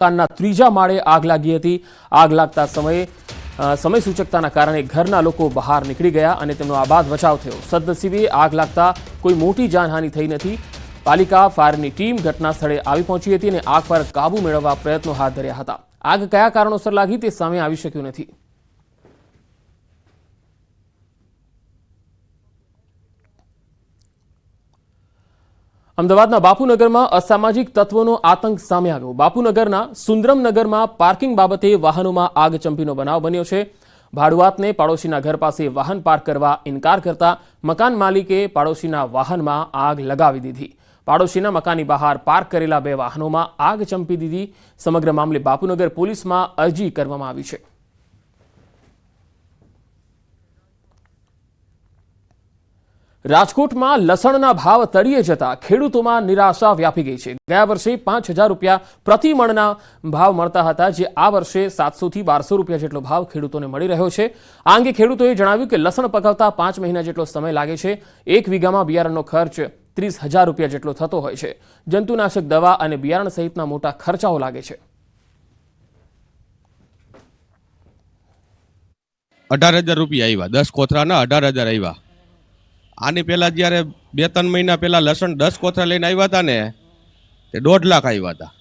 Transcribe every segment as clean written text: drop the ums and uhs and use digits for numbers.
મકાનના ત્રીજા માળે આગ લાગી હતી। આગ લાગતા સમય સૂચકતાના કારણે ઘરના લોકો બહાર નીકળી ગયા અને તેમનો આબાદ બચાવ થયો। સદનસીબે આગ લાગતા કોઈ મોટી જાનહાનિ થઈ નથી। પાલિકા ફાયરની ટીમ ઘટના સ્થળે આવી પહોંચી હતી અને આગ પર કાબુ મેળવવા પ્રયત્નો હાથ ધર્યા હતા। આગ કયા કારણોસર લાગી તે સામે આવી શક્યું નથી। અમદાવાદના બાપુનગરમાં અસામાજિક તત્વોનો આતંક સામે આવ્યો। બાપુનગરના સુંદરમનગરમાં પાર્કિંગ બાબતે વાહનોમાં આગ ચંપીનો બનાવ બન્યો છે। ભાડુઆતને પાડોશીના ઘર પાસે વાહન પાર્ક કરવા ઇનકાર કરતા મકાન માલિકે પાડોશીના વાહનમાં આગ લગાવી દીધી। પાડોશીના મકાનની બહાર પાર્ક કરેલા 2 વાહનોમાં આગ ચંપી દીધી। સમગ્ર મામલે બાપુનગર પોલીસમાં અરજી કરવામાં આવી છે। રાજકોટમાં લસણના ભાવ તળિયે જતા ખેડૂતોમાં નિરાશા વ્યાપી ગઈ છે। ગયા વર્ષે 5,000 રૂપિયા પ્રતિ મણના ભાવ મળતા હતા, જે આ વર્ષે 700 થી 1200 રૂપિયા જેટલો ભાવ ખેડૂતોને મળી રહ્યો છે। આ અંગે ખેડૂતોએ જણાવ્યું કે લસણ પકવતા 5 મહિના જેટલો સમય લાગે છે। 1 વીઘામાં બિયારણનો ખર્ચ 30,000 રૂપિયા જેટલો થતો હોય છે। જંતુનાશક દવા અને બિયારણ સહિતના મોટા ખર્ચાઓ લાગે છે। 18,000 રૂપિયા આવ્યા, 10 કોથરાના 18,000 આવ્યા। આની પહેલા જ્યારે 2-3 મહિના પહેલા લસણ 10 કોથરા લઈને આવ્યા હતા ને, તે 1.5 લાખ આવ્યા હતા।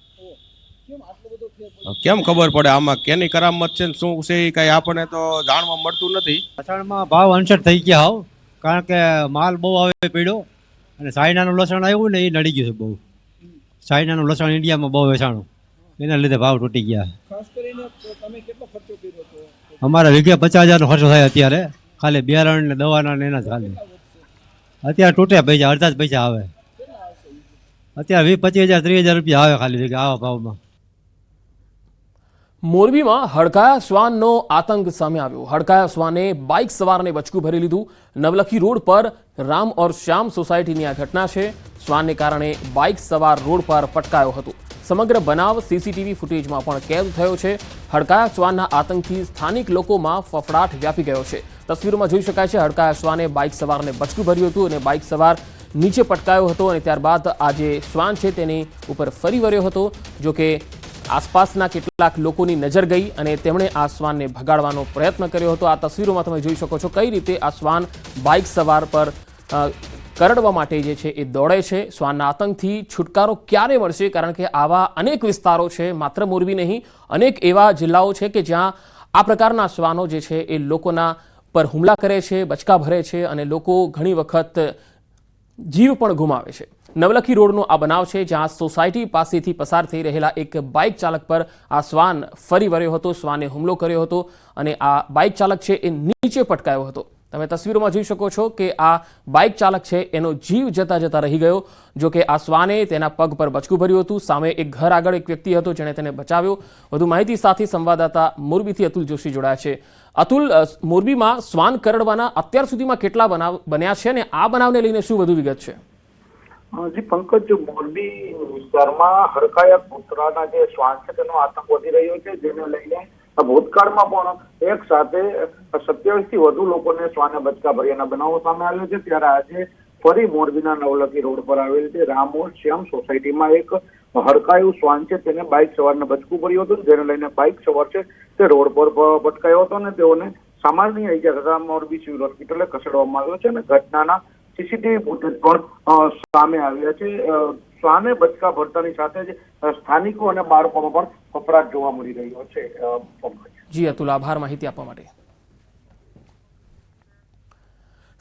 કેમ ખબર પડે આમાં કેની કરામત છે ને શું છે એ કઈ આપણને તો જાણવા મળતું નથી। લસણમાં ભાવ અનસર થઈ ગયા હોવ, કારણ કે માલ બહુ આવે પડ્યો અને ચાઇનાનું લસણ આવ્યું ને એ નડી ગયું છે બહુ। ચાઇનાનું લસણ ઇન્ડિયામાં બહુ વેચાણું, એના લીધે ભાવ તૂટી ગયા। અમારા વીઘે 50,000 નો ખર્ચો થાય અત્યારે, ખાલી બિયારણ ને દવાના ને એના જ ખાલી। અત્યારે તૂટે પૈસા, અડધા જ પૈસા આવે। અત્યારે 20-25,000 30,000 રૂપિયા આવે ખાલી વીઘે આવા ભાવમાં। મોરબીમાં હડકાયા શ્વાનનો આતંક સામે આવ્યો। હડકાયા શ્વાને બાઇક સવારને બચકું ભરી લીધું। નવલખી રોડ પર રામ ઓર શ્યામ સોસાયટીની આ ઘટના છે। શ્વાનને કારણે બાઇક સવાર રોડ પર પટકાયો હતો। સમગ્ર બનાવ સીસીટીવી ફૂટેજમાં પણ કેદ થયો છે। હડકાયા શ્વાનના આતંકથી સ્થાનિક લોકોમાં ફફડાટ વ્યાપી ગયો છે। તસવીરોમાં જોઈ શકાય છે હડકાયા શ્વાને બાઇક સવારને બચકું ભર્યું હતું અને બાઇક સવાર નીચે પટકાયો હતો અને ત્યારબાદ આ જે શ્વાન છે તેની ઉપર ફરી વળ્યો હતો। જોકે આસપાસના કેટલાક લોકોની નજર ગઈ અને તેમણે આ શ્વાનને ભગાડવાનો પ્રયત્ન કર્યો હતો। આ તસવીરોમાં તમે જોઈ શકો છો કઈ રીતે આ શ્વાન બાઇક સવાર પર કરડવા માટે જે છે એ દોડે છે। શ્વાનના આતંકથી છુટકારો ક્યારે મળશે? કારણ કે આવા અનેક વિસ્તારો છે, માત્ર મોરબી નહીં, અનેક એવા જિલ્લાઓ છે કે જ્યાં આ પ્રકારના શ્વાનો જે છે એ લોકોના પર હુમલા કરે છે, બચકા ભરે છે અને લોકો ઘણી વખત જીવ પણ ગુમાવે છે। નવલખી રોડનો આ બનાવ છે, જ્યાં સોસાયટી પાસેથી પસાર થઈ રહેલા એક બાઇક ચાલક પર આ શ્વાન ફરી વળ્યો હતો। શ્વાને હુમલો કર્યો હતો અને આ બાઇક ચાલક છે એ નીચે પટકાયો હતો। તમે તસવીરોમાં જોઈ શકો છો કે આ બાઇક ચાલક છે એનો જીવ જતા જતા રહી ગયો। જો કે આ શ્વાને તેના પગ પર બચકું ભર્યું હતું। સામે એક ઘર આગળ એક વ્યક્તિ હતો જેણે તેને બચાવ્યો। વધુ માહિતી સાથે સંવાદદાતા મોરબીથી અતુલ જોશી જોડાયા છે। અતુલ, મોરબીમાં શ્વાન કરડવાના અત્યાર સુધીમાં કેટલા બનાવ બન્યા છે અને આ બનાવને લઈને શું વધુ વિગત છે? જી પંકજ, મોરબી વિસ્તારમાં હડકાયા કૂતરાના જે શ્વાન છે તેનો આતંક વધી રહ્યો છે, જેને લઈને ભૂતકાળમાં પણ એક સાથે 27 થી વધુ લોકોને શ્વાને બચકા ભર્યાના બનાવો સામે આવ્યો છે। ત્યારે આજે ફરી મોરબીના નવલખી રોડ પર આવેલ છે રામ ઓર શ્યામ સોસાયટીમાં એક હડકાયું શ્વાન છે તેને બાઇક સવારને બચકું ભર્યું હતું, જેને લઈને બાઇક સવાર છે તે રોડ પર પટકાયો હતો અને તેઓને સામાન્ય ઇજા થતા મોરબી સિવિલ હોસ્પિટલે ખસેડવામાં આવ્યો છે અને ઘટનાના સીસીટીવી ફૂટેજ પણ સામે આવ્યા છે। શ્વાને બચકા ભરતાની સાથે જ સ્થાનિકો અને બાળકોમાં પણ ફફડાટ જોવા મળી રહ્યો છે। જી અતુલ, આભાર માહિતી આપવા માટે।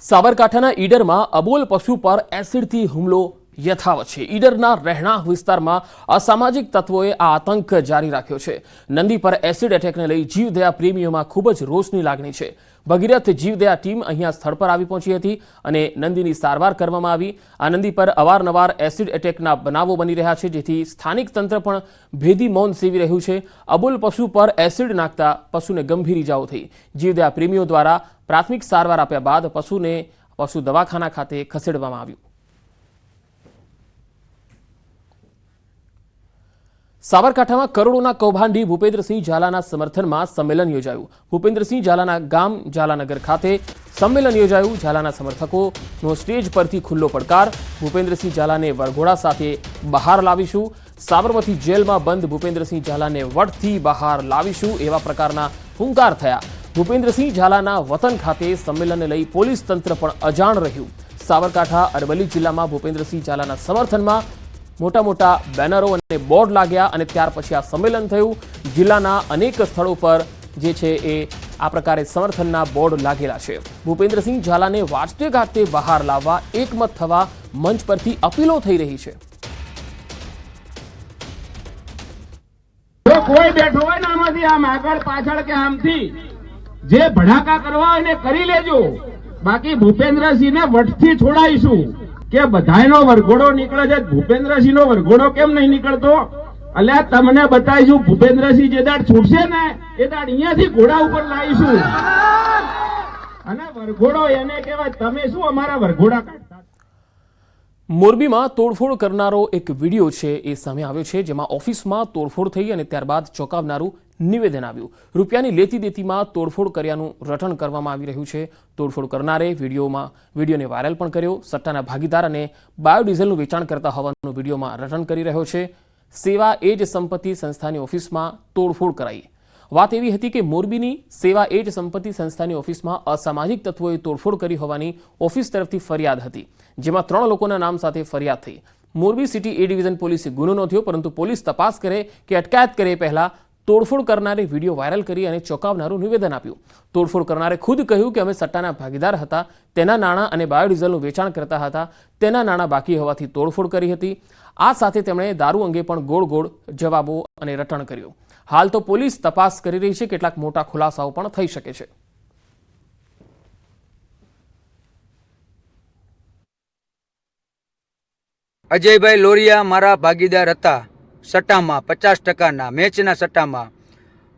સાબરકાંઠાના ઈડરમાં અબોલ પશુ પર એસિડથી હુમલો યથાવત છે। ઈડરના રહેણાંક વિસ્તારમાં અસામાજિક તત્વોએ આ આતંક જારી રાખ્યો છે। નંદી પર એસિડ એટેકને લઈ જીવદયા પ્રેમીઓમાં ખૂબ જ રોષની લાગણી છે। ભગીરથ જીવદયા ટીમ અહીંયા સ્થળ પર આવી પહોંચી હતી અને નંદીની સારવાર કરવામાં આવી। આ નંદી પર અવારનવાર એસિડ એટેકના બનાવો બની રહ્યા છે, જેથી સ્થાનિક તંત્ર પણ ભેદી મૌન સેવી રહ્યું છે। અબોલ પશુ પર એસિડ નાખતા પશુને ગંભીર ઇજાઓ થઈ। જીવદયા પ્રેમીઓ દ્વારા પ્રાથમિક સારવાર આપ્યા બાદ પશુને પશુ દવાખાના ખાતે ખસેડવામાં આવ્યું। સાબરકાંઠામાં કરોડોના કૌભાંડી ભૂપેન્દ્રસિંહ ઝાલાના સમર્થનમાં સંમેલન યોજાયું। ભૂપેન્દ્રસિંહ ઝાલાના ગામ ઝાલાનગર ખાતે સંમેલન યોજાયું। ઝાલાના સમર્થકોનો સ્ટેજ પરથી ખુલ્લો પડકાર, ભૂપેન્દ્રસિંહ ઝાલાને વરઘોડા સાથે બહાર લાવીશું। સાબરમતી જેલમાં બંધ ભૂપેન્દ્રસિંહ ઝાલાને વટથી બહાર લાવીશું એવા પ્રકારના હુંકાર થયા. ભૂપેન્દ્રસિંહ ઝાલાના વતન ખાતે સંમેલનને લઈ પોલીસ તંત્ર પણ અજાણ રહ્યું. સાબરકાંઠા અરવલ્લી જિલ્લામાં ભૂપેન્દ્રસિંહ ઝાલાના સમર્થનમાં મોટા મોટા બેનરો અને બોર્ડ લાગ્યા અને ત્યાર પછી આ સંમેલન થયું. જિલ્લાના અનેક સ્થળો પર જે છે એ આ પ્રકારે સમર્થનના બોર્ડ લાગેલા છે. ભૂપેન્દ્રસિંહ ઝાલાને વાજતે ગાજતે બહાર લાવવા એકમત થવા મંચ પરથી અપીલો થઈ રહી છે. જો કોઈ બેઠો હોય ને આમાંથી આમ આગળ પાછળ કે આમથી જે ભડાકા કરવા હોય ને કરી લેજો. બાકી ભૂપેન્દ્રસિંહને વટથી છોડાઈશું. કે બધાયનો વરઘોડો નીકળે છે, ભૂપેન્દ્રસિંહનો વરઘોડો કેમ નહીં નીકળતો? અલ્યા તમને બતાવીશું. ભૂપેન્દ્રસિંહ જે દાડ છૂટશે ને એ દાડ અહીંયાથી ઘોડા ઉપર લાવીશું. અને વરઘોડો એને કહેવાય. તમે શું અમારા વરઘોડા કાઢતા? મોરબીમાં તોડફોડ કરનારો એક વિડીયો છે એ સામે આવ્યો છે, જેમાં ઓફિસમાં તોડફોડ થઈ અને ત્યારબાદ ચોંકાવનારું નિવેદન આવ્યું. રૂપિયાની લેતી દેતીમાં તોડફોડ કર્યાનું રટણ કરવામાં આવી રહ્યું છે. તોડફોડ કરનારે વિડીયોને વાયરલ પણ કર્યો. સટ્ટાના ભાગીદાર અને બાયોડીઝલનું વેચાણ કરતા હોવાનું વિડીયોમાં રટણ કરી રહ્યો છે. સેવા એજ સંપત્તિ સંસ્થાની ઓફિસમાં તોડફોડ કરાઈ. વાત એવી હતી કે મોરબીની સેવા એજ સંપત્તિ સંસ્થાની ઓફિસમાં અસામાજિક તત્વોએ તોડફોડ કરી હોવાની ઓફિસ તરફથી ફરિયાદ હતી, જેમાં 3 લોકોના નામ સાથે ફરિયાદ થઈ. મોરબી સિટી એ ડિવિઝન પોલીસે ગુનો નોંધ્યો, પરંતુ પોલીસ તપાસ કરે કે અટકાયત કરે પહેલા તોડફોડ કરનારે વિડીયો વાયરલ કરી અને ચોંકાવનારું નિવેદન આપ્યું. તોડફોડ કરનારે ખુદ કહ્યું કે અમે સટ્ટાના ભાગીદાર હતા, તેના નાણાં અને બાયોડીઝલનું વેચાણ કરતા હતા, તેના નાણાં બાકી હોવાથી તોડફોડ કરી હતી. આ સાથે તેમણે દારૂ અંગે પણ ગોળ ગોળ જવાબો અને રટણ કર્યું. હાલ તો પોલીસ તપાસ કરી રહી છે. કેટલાક મોટા ખુલાસાઓ પણ થઈ શકે છે. અજયભાઈ લોરિયા મારા ભાગીદાર હતા સટ્ટામાં, 50%ના મેચના સટ્ટામાં.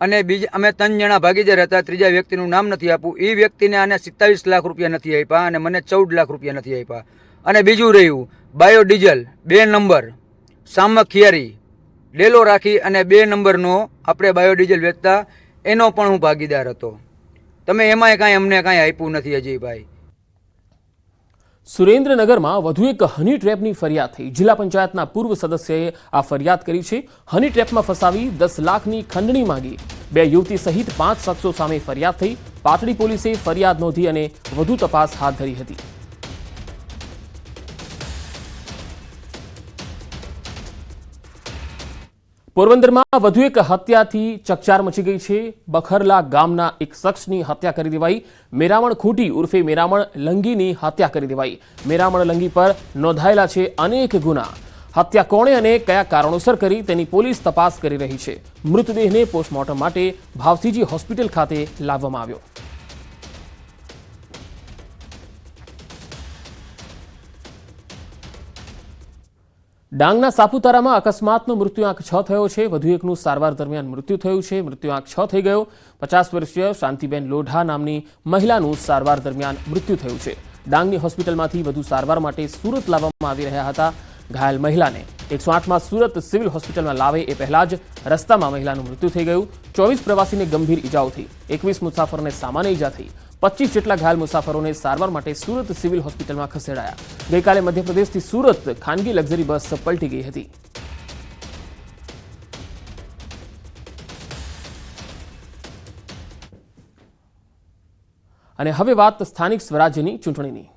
અને અમે 3 જણા ભાગીદાર હતા. ત્રીજા વ્યક્તિનું નામ નથી આપવું. એ વ્યક્તિને આને 27 લાખ રૂપિયા નથી આપ્યા અને મને 14 લાખ રૂપિયા નથી આપ્યા. અને બીજું રહ્યું બાયોડીઝલ 2 નંબર સામખિયારી ડેલો રાખી અને 2 નંબરનો આપણે બાયોડીઝલ વેચતા, એનો પણ હું ભાગીદાર હતો. તમે એમાંય કાંઈ અમને કાંઈ આપ્યું નથી અજયભાઈ. સુરેન્દ્રનગરમાં વધુ એક હની ટ્રેપની ફરિયાદ થઈ. જિલ્લા પંચાયતના પૂર્વ સદસ્યએ આ ફરિયાદ કરી છે. હની ટ્રેપમાં ફસાવી 10 લાખની ખંડણી માંગી. 2 યુવતી સહિત 5 શખ્સો સામે ફરિયાદ થઈ. પાટડી પોલીસે ફરિયાદ નોંધી અને વધુ તપાસ હાથ ધરી હતી. પોરબંદરમાં વધુ એક હત્યાથી ચકચાર મચી ગઈ છે. બખરલા ગામના એક શખ્સની હત્યા કરી દેવાઈ. મેરામણ ખૂટી ઉર્ફે મેરામણ લંગીની હત્યા કરી દેવાઈ. મેરામણ લંગી પર નોંધાયેલા છે અનેક ગુના. હત્યા કોણે અને કયા કારણોસર કરી તેની પોલીસ તપાસ કરી રહી છે. મૃતદેહને પોસ્ટમોર્ટમ માટે ભાવસીજી હોસ્પિટલ ખાતે લાવવામાં આવ્યો. ડાંગના સાપુતારામાં અકસ્માતનો મૃત્યુઆંક 6 થયો છે. વધુ એકનું સારવાર દરમિયાન મૃત્યુ થયું છે. મૃત્યુઆંક 6 થઈ ગયો. 50 વર્ષીય શાંતિબેન લોઢા નામની મહિલાનું સારવાર દરમિયાન મૃત્યુ થયું છે. ડાંગની હોસ્પિટલમાંથી વધુ સારવાર માટે સુરત લાવવામાં આવી રહ્યા હતા. ઘાયલ મહિલાને 108માં સુરત સિવિલ હોસ્પિટલમાં લાવે એ પહેલા જ રસ્તામાં મહિલાનું મૃત્યુ થઈ ગયું. 24 પ્રવાસીને ગંભીર ઈજાઓ થઈ. 21 મુસાફરોને સામાન્ય ઈજા થઈ. 25 જેટલા ઘાયલ મુસાફરોને સારવાર માટે સુરત સિવિલ હોસ્પિટલમાં ખસેડાયા. ગઈકાલે મધ્યપ્રદેશથી સુરત ખાનગી લક્ઝરી બસ પલટી ગઈ હતી. અને હવે વાત સ્થાનિક સ્વરાજ્યની ચૂંટણીની.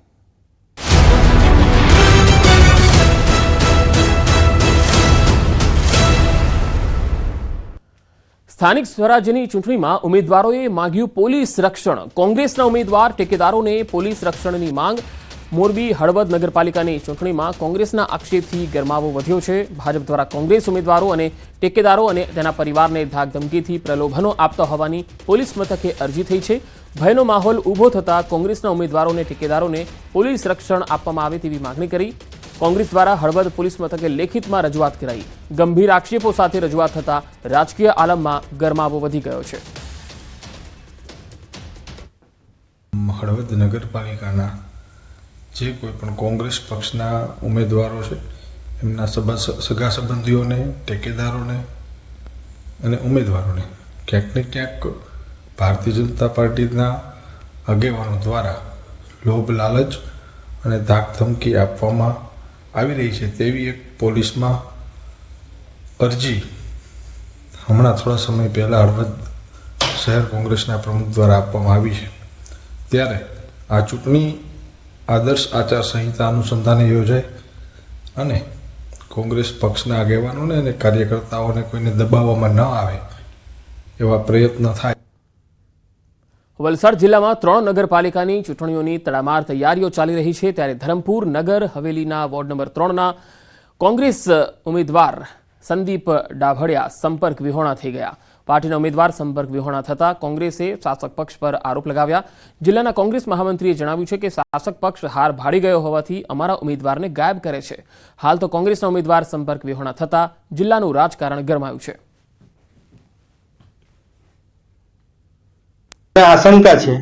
સ્થાનિક સ્વરાજ્યની ચૂંટણીમાં ઉમેદવારોએ માંગ્યું પોલીસ રક્ષણ. કોંગ્રેસના ઉમેદવાર ટેકેદારોને પોલીસ રક્ષણની માંગ. મોરબી હળવદ નગરપાલિકાની ચૂંટણીમાં કોંગ્રેસના આક્ષેપથી ગરમાવો વધ્યો છે. ભાજપ દ્વારા કોંગ્રેસ ઉમેદવારો અને ટેકેદારો અને તેના પરિવારને ધાકધમકીથી પ્રલોભનો આપતા હોવાની પોલીસ મથકે અરજી થઈ છે. ભયનો માહોલ ઊભો થતાં કોંગ્રેસના ઉમેદવારો અને ટેકેદારોને પોલીસ રક્ષણ આપવામાં આવે તેવી માંગણી કરી. કોંગ્રેસ દ્વારા હળવદ પોલીસ મથકે લેખિતમાં રજૂઆત કરાઈ. ગંભીર આક્ષેપો સાથે રજૂઆત થતા રાજકીય આલમમાં ગરમાવો વધી ગયો છે. હળવદ નગરપાલિકાના જે કોઈ પણ કોંગ્રેસ પક્ષના ઉમેદવારો છે એમના સગા સંબંધીઓને, ટેકેદારોને અને ઉમેદવારોને ક્યાંક ને ક્યાંક ભારતીય જનતા પાર્ટીના આગેવાનો દ્વારા લોભ લાલચ અને ધાકધમકી આપવામાં આવી રહી છે તેવી એક પોલીસમાં અરજી હમણાં થોડા સમય પહેલાં હળવદ શહેર કોંગ્રેસના પ્રમુખ દ્વારા આપવામાં આવી છે, ત્યારે આ ચૂંટણી આદર્શ આચારસંહિતા અનુસંધાને યોજાય અને કોંગ્રેસ પક્ષના આગેવાનોને અને કાર્યકર્તાઓને કોઈને દબાવવામાં ન આવે એવા પ્રયત્ન થાય. વલસાડ જિલ્લામાં 3 નગરપાલિકાની ચૂંટણીઓની તડામાર તૈયારીઓ ચાલી રહી છે, ત્યારે ધરમપુર નગર હવેલીના વોર્ડ નંબર 3ના કોંગ્રેસ ઉમેદવાર સંદીપ ડાભડિયા સંપર્ક વિહોણા થઈ ગયા. પાર્ટીના ઉમેદવાર સંપર્ક વિહોણા થતા કોંગ્રેસે શાસક પક્ષ પર આરોપ લગાવ્યા. જિલ્લાના કોંગ્રેસ મહામંત્રીએ જણાવ્યું છે કે શાસક પક્ષ હાર ભાડી ગયો હોવાથી અમારા ઉમેદવારને ગાયબ કરે છે. હાલ તો કોંગ્રેસના ઉમેદવાર સંપર્ક વિહોણા થતા જિલ્લાનું રાજકારણ ગરમાયું છે. આશંકા છે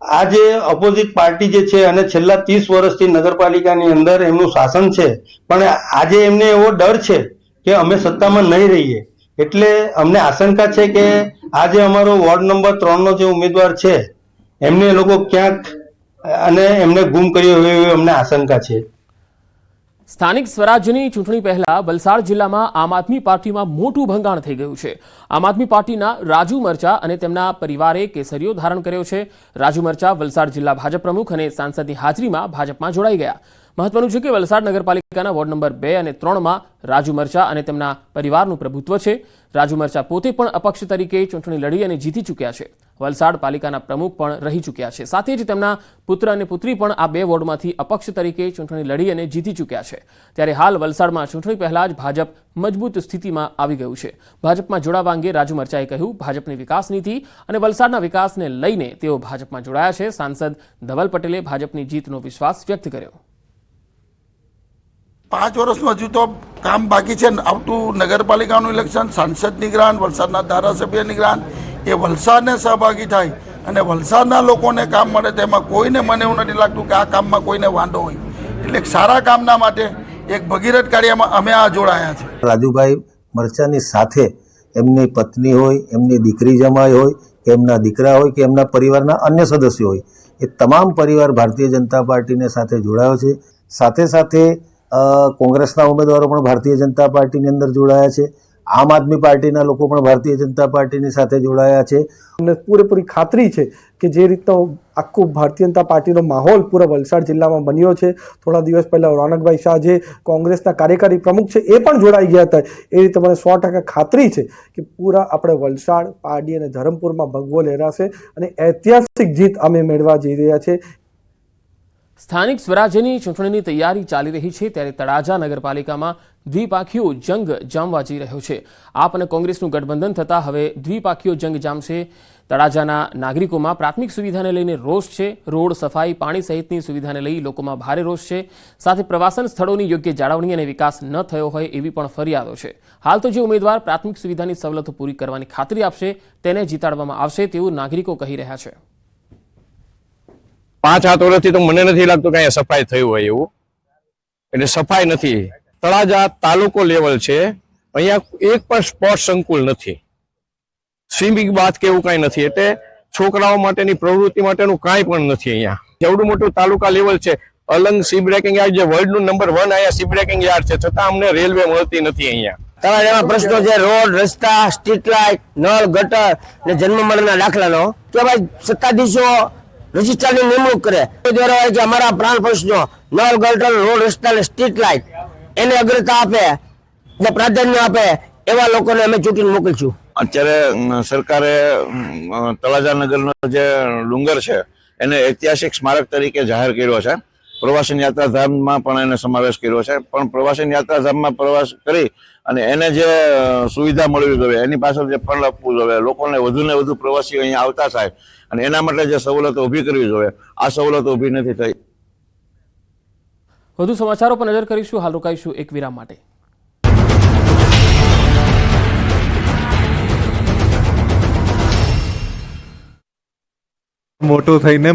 આ જે ઓપોઝિટ પાર્ટી જે છે અને છેલ્લા 30 વર્ષથી નગરપાલિકાની અંદર એમનું શાસન છે, પણ આજે એમને એવો ડર છે કે અમે સત્તામાં નહીં રહીએ, એટલે અમને આશંકા છે કે આજે અમારો વોર્ડ નંબર 3નો જે ઉમેદવાર છે એમને એ લોકો ક્યાંક અને એમને ગુમ કર્યો એવી અમને આશંકા છે. સ્થાનિક સ્વરાજ્યની ચૂંટણી પહેલા વલસાડ જિલ્લામાં આમ આદમી પાર્ટીમાં મોટું ભંગાણ થઈ ગયું છે. આમ આદમી પાર્ટીના રાજુ મરચા અને તેમના પરિવારે કેસરીઓ ધારણ કર્યો છે. રાજુ મરચા વલસાડ જિલ્લા ભાજપ પ્રમુખ અને સાંસદની હાજરીમાં ભાજપમાં જોડાઈ ગયા. મહત્વનું છે કે વલસાડ નગરપાલિકાના વોર્ડ નંબર 2 અને 3માં રાજુ મરચા અને તેમના પરિવારનું પ્રભુત્વ છે. રાજુ મરચા પોતે પણ અપક્ષ તરીકે ચૂંટણી લડી અને જીતી ચૂક્યા છે. વલસાડ પાલિકાના પ્રમુખ પણ રહી ચૂક્યા છે. સાથે જ તેમના પુત્ર અને પુત્રી પણ આ 2 વોર્ડમાંથી અપક્ષ તરીકે ચૂંટણી લડી અને જીતી ચૂક્યા છે. ત્યારે હાલ વલસાડમાં ચૂંટણી પહેલા જ ભાજપ મજબૂત સ્થિતિમાં આવી ગયું છે. ભાજપમાં જોડાવા અંગે રાજુ મરચાએ કહ્યું, ભાજપની વિકાસ નીતિ અને વલસાડના વિકાસને લઈને તેઓ ભાજપમાં જોડાયા છે. સાંસદ ધવલ પટેલે ભાજપની જીતનો વિશ્વાસ વ્યક્ત કર્યો. 5 વર્ષમાં હજુ તો કામ બાકી છે. આવતું નગરપાલિકાનું ઇલેક્શન, સાંસદની ગ્રાન્ટ, વલસાડના ધારાસભ્યની ગ્રાન્ટ, એ વલસાડને સહભાગી થાય અને વલસાડના લોકોને કામ મળે, તેમાં કોઈને મને એવું નથી લાગતું કે આ કામમાં કોઈને વાંધો હોય. એટલે એક સારા કામના માટે એક ભગીરથ કાર્યમાં અમે આ જોડાયા છે. રાજુભાઈ મરચાની સાથે એમની પત્ની હોય, એમની દીકરી જમાઈ હોય, કે એમના દીકરા હોય, કે એમના પરિવારના અન્ય સદસ્યો હોય, એ તમામ પરિવાર ભારતીય જનતા પાર્ટીને સાથે જોડાયો છે. સાથે સાથે કોંગ્રેસના ઉમેદવારો પણ ભારતીય જનતા પાર્ટીની અંદર જોડાયા છે. આમ આદમી પાર્ટીના લોકો પણ ભારતીય જનતા પાર્ટીની સાથે જોડાયા છે. અમને પૂરેપૂરી ખાતરી છે કે જે રીતનો આખું ભારતીય જનતા પાર્ટીનો માહોલ પૂરા વલસાડ જિલ્લામાં બન્યો છે, થોડા દિવસ પહેલા રોનકભાઈ શાહ જે કોંગ્રેસના કાર્યકારી પ્રમુખ છે એ પણ જોડાઈ ગયા હતા, એ રીતે મને 100% ખાતરી છે કે પૂરા આપણે વલસાડ, પારડી અને ધરમપુરમાં ભગવો લહેરાશે અને ઐતિહાસિક જીત અમે મેળવવા જઈ રહ્યા છે. સ્થાનિક સ્વરાજ્યની ચૂંટણીની તૈયારી ચાલી રહી છે, ત્યારે તળાજા નગરપાલિકામાં દ્વિપાખીયો જંગ જામવા જઈ રહ્યો છે. આપ અને કોંગ્રેસનું ગઠબંધન થતાં હવે દ્વિપાખીયો જંગ જામશે. તળાજાના નાગરિકોમાં પ્રાથમિક સુવિધાને લઈને રોષ છે. રોડ, સફાઈ, પાણી સહિતની સુવિધાને લઈ લોકોમાં ભારે રોષ છે. સાથે પ્રવાસન સ્થળોની યોગ્ય જાળવણી અને વિકાસ ન થયો હોય એવી પણ ફરિયાદો છે. હાલ તો જે ઉમેદવાર પ્રાથમિક સુવિધાની સવલતો પૂરી કરવાની ખાતરી આપશે તેને જીતાડવામાં આવશે તેવું નાગરિકો કહી રહ્યા છે. 5-7 વર્ષથી તો મને નથી લાગતું કે સફાઈ થયું હોય એવું. એટલે સફાઈ નથી. તળાજા તાલુકો લેવલ છે, અહીંયા એક પણ સ્પોર્ટ્સ સંકુલ નથી, સ્વિમિંગ બાથ કે એવું કાંઈ નથી. એટલે છોકરાઓ માટેની પ્રવૃત્તિ માટેનું કાંઈ પણ નથી અહીંયા. એવડું મોટું તાલુકા લેવલ છે. અલંગ સી બ્રેકિંગ યાર્ડ જે વર્લ્ડનું નંબર 1 અહીંયા સી બ્રેકિંગ યાર્ડ છે, છતાં અમને રેલવે મળતી નથી અહીંયા. તળાજાના પ્રશ્નો છે રોડ, રસ્તા, સ્ટ્રીટ લાઇટ, નળ, ગટર ને જન્મ મરણના દાખલાનો કે ભાઈ સત્તાધીશો રજિસ્ટ્રારની નિમણૂક કરે દ્વારા હોય કે અમારા પ્રાણ પ્રશ્નો નળ, ગટર, રોડ, રસ્તા અને સ્ટ્રીટ લાઇટ એને અગ્રતા આપે ને પ્રાધાન્ય આપે એવા લોકોને અમે ચૂંટીને મોકલીશું. અત્યારે સરકારે તળાજા નગરનો જે ડુંગર છે એને ઐતિહાસિક સ્મારક તરીકે જાહેર કર્યો છે. પ્રવાસન યાત્રાધામમાં પણ એને સમાવેશ કર્યો છે. પણ પ્રવાસન યાત્રાધામમાં પ્રવાસ કરી અને એને જે સુવિધા મળવી જોઈએ, એની પાછળ જે ફંડ આપવું જોઈએ, લોકોને વધુ ને વધુ પ્રવાસીઓ અહીંયા આવતા થાય અને એના માટે જે સવલતો ઊભી કરવી જોઈએ, આ સવલતો ઊભી નથી થઈ. વધુ સમાચારો પર નજર કરીશું. હાલ રોકાઈશું એક વિરામ માટે. મોટો થઈને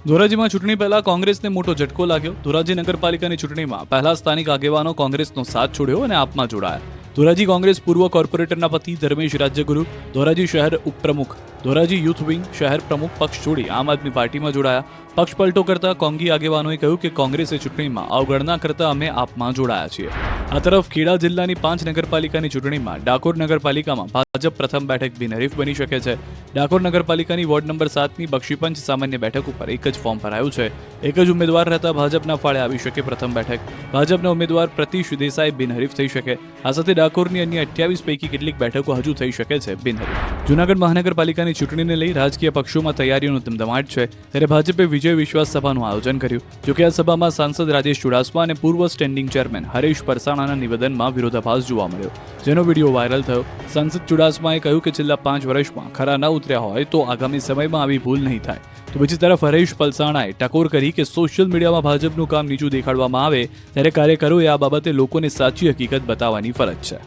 ધોરાજીમાં ચૂંટણી પહેલા કોંગ્રેસને મોટો ઝટકો લાગ્યો. ધોરાજી નગરપાલિકાની ચૂંટણીમાં પહેલા સ્થાનિક આગેવાનો કોંગ્રેસનો સાથ છોડ્યો અને આપમાં જોડાયા. ધોરાજી કોંગ્રેસ પૂર્વ કોર્પોરેટરના પતિ ધર્મેશ રાજ્યગુરુ ધોરાજી શહેર ઉપપ્રમુખ ધોરાજી યુથ વિંગ શહેર પ્રમુખ પક્ષ છોડી આમ આદમી પાર્ટીમાં જોડાયા. પક્ષ પલટો કરતા કોંગી આગેવાનોએ કહ્યું કે કોંગ્રેસે ચૂંટણીમાં અવગણના કરતા અમે આપમાં જોડાયા છીએ. આ તરફ ખેડા જિલ્લાની 5 નગરપાલિકાની ચૂંટણીમાં ડાકોર નગરપાલિકામાં ભાજપ પ્રથમ બેઠક બિનહરીફ બની શકે છે. ડાકોર નગરપાલિકાની વોર્ડ નંબર 7ની બક્ષીપંચ સામાન્ય બેઠક ઉપર એક જ ફોર્મ ભરાયું છે. એક જ ઉમેદવાર રહેતા ભાજપના ફાળે આવી શકે પ્રથમ બેઠક. ભાજપના ઉમેદવાર પ્રતિશ દેસાઈ બિનહરીફ થઈ શકે. આ સાથે ડાકોરની અન્ય 28 પૈકી કેટલીક બેઠકો હજુ થઈ શકે છે બિનહરીફ. જૂનાગઢ મહાનગરપાલિકાની ચૂંટણીને લઈ રાજકીય પક્ષોમાં તૈયારીઓનો ધમધમાટ છે. ત્યારે ભાજપે વિજય વિશ્વાસ સભાનું આયોજન કર્યું. જોકે આ સભામાં સાંસદ રાજેશ ચુડાસમા અને પૂર્વ સ્ટેન્ડિંગ ચેરમેન હરેશ પરસાણાના નિવેદનમાં વિરોધાભાસ જોવા મળ્યો, જેનો વિડીયો વાયરલ થયો. સાંસદ ચુડાસમાએ કહ્યું કે છેલ્લા 5 વર્ષમાં ખરા ન ઉતર્યા હોય તો આગામી સમયમાં આવી ભૂલ નહીં થાય. તો બીજી તરફ હરેશ પલસાણાએ ટકોર કરી કે સોશિયલ મીડિયામાં ભાજપનું કામ નીચું દેખાડવામાં આવે ત્યારે કાર્યકરોએ આ બાબતે લોકોને સાચી હકીકત બતાવવાની ફરજ છે.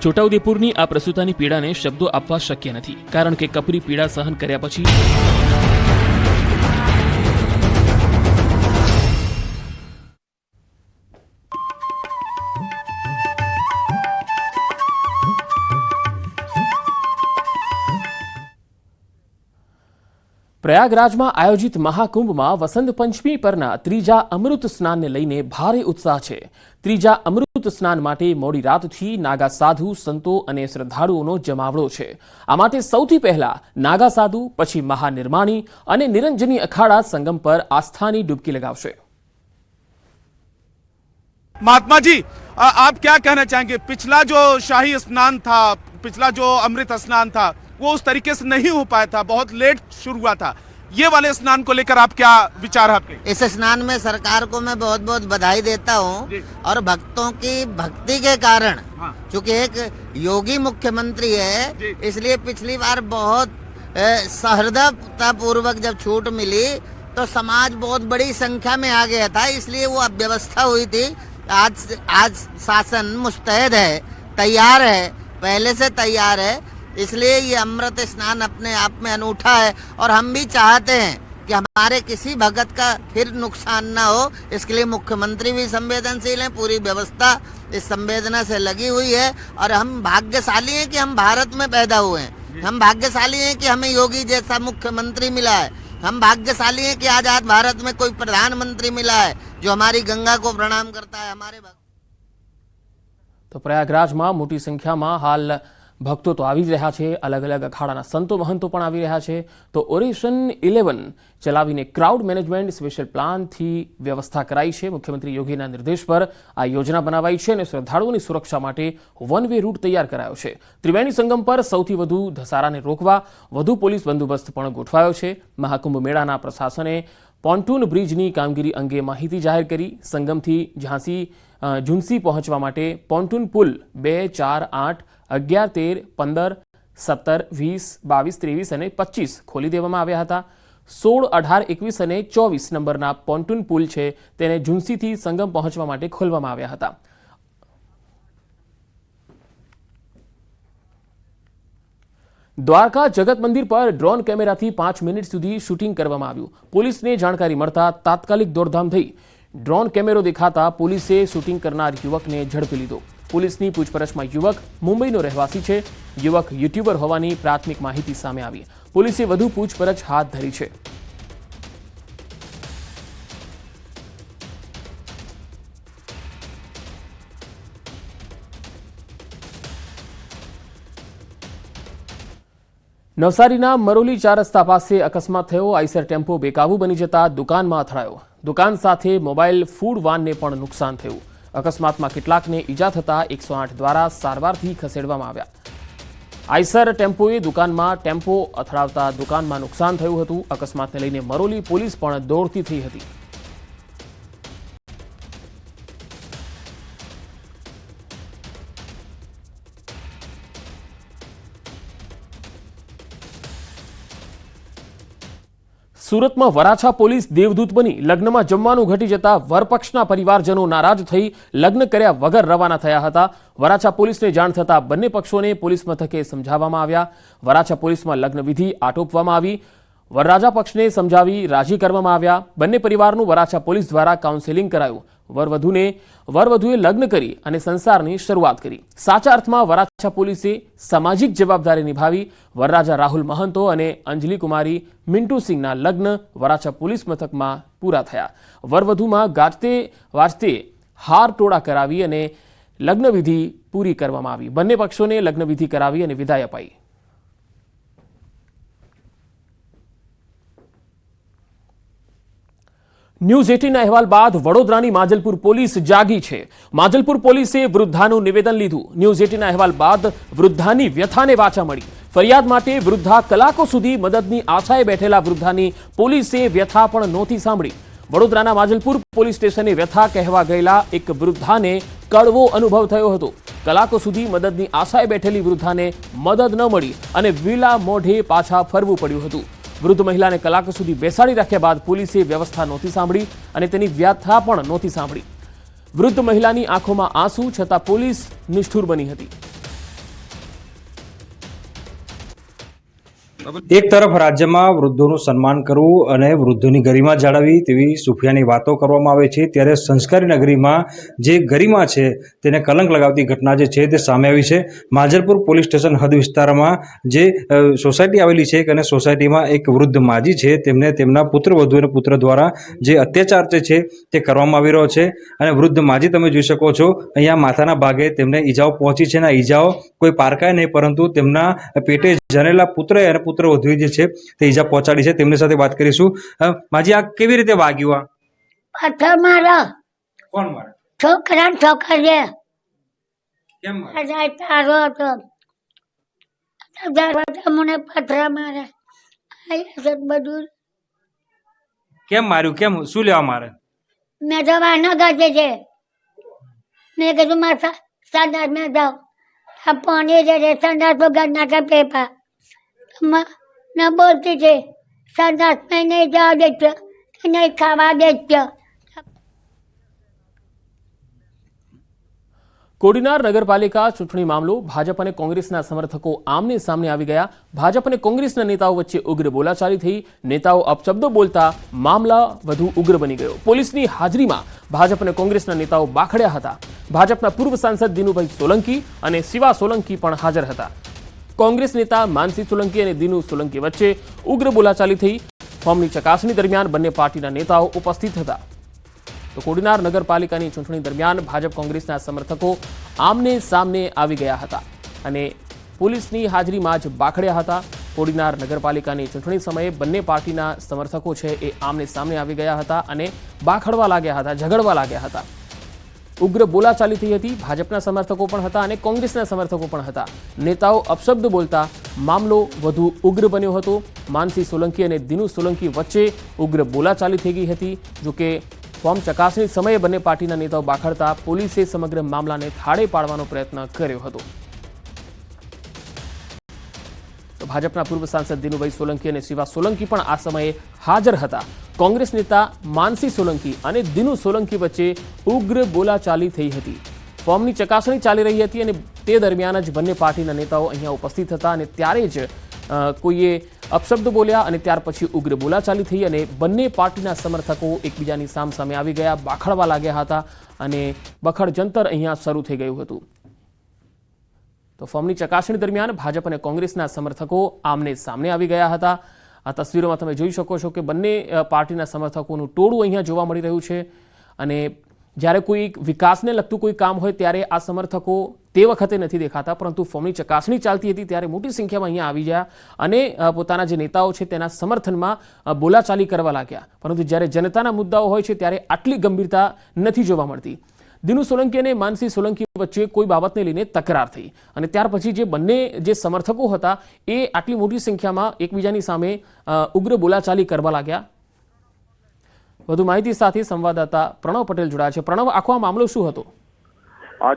છોટાઉદેપુરની આ પ્રસૂતાની પીડાને શબ્દો આપવા શક્ય નથી, કારણ કે કપરી પીડા સહન કર્યા પછી પ્રયાગરાજમાં આયોજિત મહાકુંભમાં વસંત પંચમી પરના ત્રીજા અમૃત સ્નાનને લઈને ભારે ઉત્સાહ છે. ત્રીજા અમૃત સ્નાન માટે મોડી રાતથી નાગા સાધુ, સંતો અને શ્રદ્ધાળુઓનો જમાવડો છે. આ માટે સૌથી પહેલા નાગા સાધુ, પછી મહાનિર્માણી અને નિરંજની અખાડા સંગમ પર આસ્થાની ડૂબકી लगावશે. महात्मा जी, आप क्या कहना चाहेंगे? पिछला जो शाही स्नान था, पिछला जो अमृत स्नान था, वो उस तरीके से नहीं हो पाया था, बहुत लेट शुरू हुआ था. ये वाले स्नान को लेकर आप क्या विचार है आपके? इस स्नान में सरकार को मैं बहुत बहुत बधाई देता हूँ और भक्तों की भक्ति के कारण, चूंकि एक योगी मुख्यमंत्री है, इसलिए पिछली बार बहुत सहृदयता पूर्वक जब छूट मिली तो समाज बहुत बड़ी संख्या में आ गया था, इसलिए वो अव्यवस्था हुई थी. आज शासन मुस्तैद है, तैयार है, पहले से तैयार है, इसलिए ये अमृत स्नान अपने आप में अनूठा है. और हम भी चाहते हैं कि हमारे किसी भगत का फिर नुकसान ना हो, इसके लिए मुख्यमंत्री भी संवेदनशील हैं, पूरी व्यवस्था इस संवेदना से लगी हुई है. और हम भाग्यशाली हैं कि हम भारत में पैदा हुए हैं, हम भाग्यशाली हैं कि हमें योगी जैसा मुख्यमंत्री मिला है, हम भाग्यशाली हैं कि आजाद भारत में कोई प्रधानमंत्री मिला है जो हमारी गंगा को प्रणाम करता है. हमारे तो प्रयागराजમાં મોટી સંખ્યામાં હાલ ભક્તો તો આવી જ રહ્યા છે. અલગ અલગ અખાડાના સંતો મહંતો પણ આવી રહ્યા છે. તો ઓરેશન 11 ચલાવીને ક્રાઉડ મેનેજમેન્ટ સ્પેશિયલ પ્લાનથી વ્યવસ્થા કરાઈ છે. મુખ્યમંત્રી યોગીના નિર્દેશ પર આ યોજના બનાવાઈ છે અને શ્રદ્ધાળુઓની સુરક્ષા માટે વન વે રૂટ તૈયાર કરાયો છે. ત્રિવેણી સંગમ પર સૌથી વધુ ધસારાને રોકવા વધુ પોલીસ બંદોબસ્ત પણ ગોઠવાયો છે. મહાકુંભ મેળાના પ્રશાસને પોન્ટૂન બ્રિજની કામગીરી અંગે માહિતી જાહેર કરી. સંગમથી ઝુંસી પહોંચવા માટે પોન્ટૂન પુલ 2, 4, 8, 11, 13, 15, 17, 20, 22, 23 અને 25 ખોલી દેવામાં આવ્યા હતા. 16, 18, 21 અને 24 નંબરના પોન્ટૂન પુલ છે તેને ઝુંસીથી સંગમ પહોંચવા માટે ખોલવામાં આવ્યા હતા. દ્વારકા જગત મંદિર પર ડ્રોન કેમેરાથી 5 મિનિટ સુધી શૂટિંગ કરવામાં આવ્યું. પોલીસને જાણકારી મળતા તાત્કાલિક દોડધામ થઈ. ડ્રોન કેમેરો દેખાતા પોલીસે શૂટિંગ કરનાર યુવકને ઝડપી લીધો. પોલીસની પૂછપરછમાં યુવક મુંબઈનો રહેવાસી છે. યુવક યુટ્યુબર હોવાની પ્રાથમિક માહિતી સામે આવી. પોલીસે વધુ પૂછપરછ હાથ ધરી છે. નવસારીના મરોલી 4 રસ્તા પાસે અકસ્માત થયો. આઈસર ટેમ્પો બેકાબુ બની જતા દુકાનમાં અથડાયો. દુકાન સાથે મોબાઈલ ફૂડ વાનને પણ નુકસાન થયું. અકસ્માતમાં કેટલાકને ઈજા થતા 108 દ્વારા સારવારથી ખસેડવામાં આવ્યા. આઈસર ટેમ્પોએ દુકાનમાં ટેમ્પો અથડાવતા દુકાનમાં નુકસાન થયું હતું. અકસ્માતને લઈને મરોલી પોલીસ પણ દોડતી થઈ હતી. સુરતમાં વરાછા પોલીસ દેવદૂત બની લગ્નમાં જમવાનું ઘટી જતા વરપક્ષના પરિવારજનો નારાજ થઈ લગ્ન કર્યા વગર રવાના થયા હતા. વરાછા પોલીસને જાણ થતા બંને પક્ષોને પોલીસ મથકે સમજાવવામાં આવ્યા. વરાછા પોલીસમાં લગ્ન વિધિ આટોપવામાં આવી. વરરાજા પક્ષને સમજાવી રાજી કરવામાં આવ્યા. બંને પરિવારનું વરાછા પોલીસ દ્વારા કાઉન્સેલિંગ કરાયું. વરવધુએ લગ્ન કરી અને સંસારની શરૂઆત કરી. સાચા અર્થમાં વરાછા પોલીસે સામાજિક જવાબદારી નિભાવી. વરરાજા રાહુલ મહંતો અને અંજલિ કુમારી મિન્ટુ સિંહના લગ્ન વરાછા પોલીસ મથકમાં પૂરા થયા. વરવધુમાં ગાજતે વાજતે હાર ટોળા કરાવી અને લગ્નવિધિ પૂરી કરવામાં આવી. બંને પક્ષોને લગ્નવિધિ કરાવી અને વિદાય અપાઈ. ન્યૂઝ 18ના અહેવાલ બાદ વડોદરાની માજલપુર પોલીસ જાગી છે. માજલપુર પોલીસે વૃદ્ધાનું નિવેદન લીધું. ન્યૂઝ 18ના અહેવાલ બાદ વૃદ્ધાની વ્યથાને વાચા મળી. ફરિયાદ માટે વૃદ્ધા કલાકો સુધી મદદની આશાએ બેઠેલા વૃદ્ધાની પોલીસે વ્યથા પણ નહોતી સાંભળી. વડોદરાના માજલપુર પોલીસ સ્ટેશને વ્યથા કહેવા ગયેલા એક વૃદ્ધાને કડવો અનુભવ થયો હતો. કલાકો સુધી મદદની આશાએ બેઠેલી વૃદ્ધાને મદદ ન મળી અને વિલા મોઢે પાછા ફરવું પડ્યું હતું. વૃદ્ધ મહિલાને કલાકો સુધી બેસાડી રાખ્યા બાદ પોલીસે વ્યવસ્થા નહોતી સાંભળી અને તેની વ્યથા પણ નહોતી સાંભળી. વૃદ્ધ મહિલાની આંખોમાં આંસુ છતાં પોલીસ નિષ્ઠુર બની હતી. એક તરફ રાજ્યમાં વૃદ્ધોનું સન્માન કરવું અને વૃદ્ધોની ગરિમા જાળવવી તેવી સુફિયાની વાતો કરવામાં આવે છે, ત્યારે સંસ્કારી નગરીમાં જે ગરિમા છે તેને કલંક લગાવતી ઘટના જે છે તે સામે આવી છે. માજલપુર પોલીસ સ્ટેશન હદ વિસ્તારમાં જે સોસાયટી આવેલી છે અને સોસાયટીમાં એક વૃદ્ધ માજી છે, તેમને તેમના પુત્રવધુ અને પુત્ર દ્વારા જે અત્યાચાર છે તે કરવામાં આવી રહ્યો છે. અને વૃદ્ધ માજી તમે જોઈ શકો છો અહીંયા માથાના ભાગે તેમને ઈજાઓ પહોંચી છે અને આ ઈજાઓ કોઈ પારકાય નહીં, પરંતુ તેમના પેટે જનેલા પુત્રએ અને પુત્રવધુએ જે છે તે ઈજા પહોંચાડી છે. તેમની સાથે વાત કરીશું. માજી, આ કેવી રીતે વાગ્યું? પથ્થર મારો. કોણ મારે? છોકરીએ. કેમ તારો હતો મને પથ્થર મારે. બધું કેમ માર્યું? કેમ શું લેવા મારે? મેં તો વાનો ગાજે છે. મેં કીધું મારા સંદાસ મેં જાઉં પાણી છે સંદાસ વગર નાખે પેપા ન બોલતી છે. સંદાસ મેં નહીં જવા દેતો, નહીં ખાવા દેતો. કોડીનાર નગરપાલિકા ચૂંટણી મામલો. ભાજપ અને કોંગ્રેસના સમર્થકો આમને સામને આવી ગયા. ભાજપ અને કોંગ્રેસના નેતાઓ વચ્ચે ઉગ્ર બોલાચાલી થઈ. નેતાઓ અપશબ્દો બોલતા મામલા વધુ ઉગ્ર બની ગયો. પોલીસની હાજરીમાં ભાજપ અને કોંગ્રેસના નેતાઓ બાખડ્યા હતા. ભાજપના પૂર્વ સાંસદ દિનુભાઈ સોલંકી અને શિવા સોલંકી પણ હાજર હતા. કોંગ્રેસ નેતા માનસી સોલંકી અને દિનુ સોલંકી વચ્ચે ઉગ્ર બોલાચાલી થઈ. ફોર્મની ચકાસણી દરમિયાન બંને પાર્ટીના નેતાઓ ઉપસ્થિત હતા. તો કોડીનાર નગરપાલિકાની ચૂંટણી દરમિયાન ભાજપ કોંગ્રેસના સમર્થકો આમને સામને આવી ગયા હતા અને પોલીસની હાજરીમાં જ બાખડ્યા હતા. કોડીનાર નગરપાલિકાની ચૂંટણી સમયે બંને પાર્ટીના સમર્થકો છે એ આમને સામને આવી ગયા હતા અને બાખડવા લાગ્યા હતા, ઝઘડવા લાગ્યા હતા. ઉગ્ર બોલાચાલી થઈ હતી. ભાજપના સમર્થકો પણ હતા અને કોંગ્રેસના સમર્થકો પણ હતા. નેતાઓ અપશબ્દ બોલતા મામલો વધુ ઉગ્ર બન્યો હતો. માનસી સોલંકી અને દિનુ સોલંકી વચ્ચે ઉગ્ર બોલાચાલી થઈ ગઈ હતી. જોકે ફોર્મ ચકાસણી સમયે બંને પાર્ટીના નેતાઓ બાખડતા પોલીસે સમગ્ર મામલાને થાળે પાડવાનો પ્રયત્ન કર્યો હતો. તો ભાજપના પૂર્વ સાંસદ દિનુભાઈ સોલંકી અને શિવા સોલંકી પણ આ સમયે હાજર હતા. કોંગ્રેસ નેતા માનસી સોલંકી અને દિનુ સોલંકી વચ્ચે ઉગ્ર બોલાચાલી થઈ હતી. ફોર્મની ચકાસણી ચાલી રહી હતી અને તે દરમિયાન જ બંને પાર્ટીના નેતાઓ અહીંયા ઉપસ્થિત હતા અને ત્યારે જ કોઈએ અપશબ્દ બોલ્યા અને ત્યાર પછી ઉગ્ર બોલાચાલી થઈ અને બંને પાર્ટીના સમર્થકો એકબીજાની સામસામે આવી ગયા, બાખડવા લાગ્યા હતા અને બખડ જંતર અહીંયા શરૂ થઈ ગયું હતું. તો ફોર્મની ચકાસણી દરમિયાન ભાજપ અને કોંગ્રેસના સમર્થકો આમને સામને આવી ગયા હતા. આ તસવીરોમાં તમે જોઈ શકો છો કે બંને પાર્ટીના સમર્થકોનું ટોળું અહીંયા જોવા મળી રહ્યું છે અને જ્યારે કોઈ વિકાસને લગતું કોઈ કામ હોય ત્યારે આ સમર્થકો તે વખતે નથી દેખાતા, પરંતુ ફોર્મની ચકાસણી ચાલતી હતી ત્યારે મોટી સંખ્યામાં અહીંયા આવી ગયા અને પોતાના જે નેતાઓ છે તેના સમર્થનમાં બોલાચાલી કરવા લાગ્યા. પરંતુ જ્યારે જનતાના મુદ્દાઓ હોય છે ત્યારે આટલી ગંભીરતા નથી જોવા મળતી. દિનુ સોલંકી અને માનસી સોલંકી વચ્ચે કોઈ બાબતને લઈને તકરાર થઈ અને ત્યાર પછી જે બંને જે સમર્થકો હતા એ આટલી મોટી સંખ્યામાં એકબીજાની સામે ઉગ્ર બોલાચાલી કરવા લાગ્યા. વધુ માહિતી સાથે સંવાદદાતા પ્રણવ પટેલ જોડાયા છે. પ્રણવ, આખો આ મામલો શું હતો?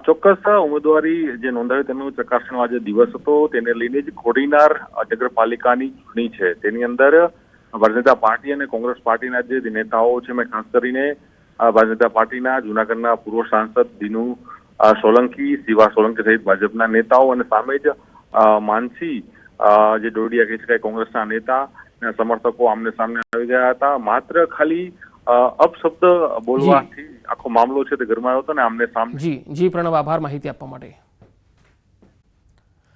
ચોક્કસ ઉમેદવારી જે નોંધાવી તેનો ચકાસણીનો આજે દિવસ હતો, તેને લઈને જ કોડીનાર નગરપાલિકાની ચૂંટણી છે તેની અંદર ભારતીય જનતા પાર્ટી અને કોંગ્રેસ પાર્ટીના જે નેતાઓ છે, મેં ખાસ કરીને ભારતીય જનતા પાર્ટીના જૂનાગઢના પૂર્વ સાંસદ દિનુ સોલંકી, શિવા સોલંકી સહિત ભાજપના નેતાઓ અને સામે જ માનસી જે ડોડિયા કહી શકાય કોંગ્રેસના નેતા સમર્થકો આમને સામને આવી ગયા હતા. માત્ર ખાલી અપશબ્દ બોલવાથી આખો મામલો છે તે ગરમાયો હતો ને આમને સામને. જી પ્રણવ, આભાર માહિતી આપવા માટે.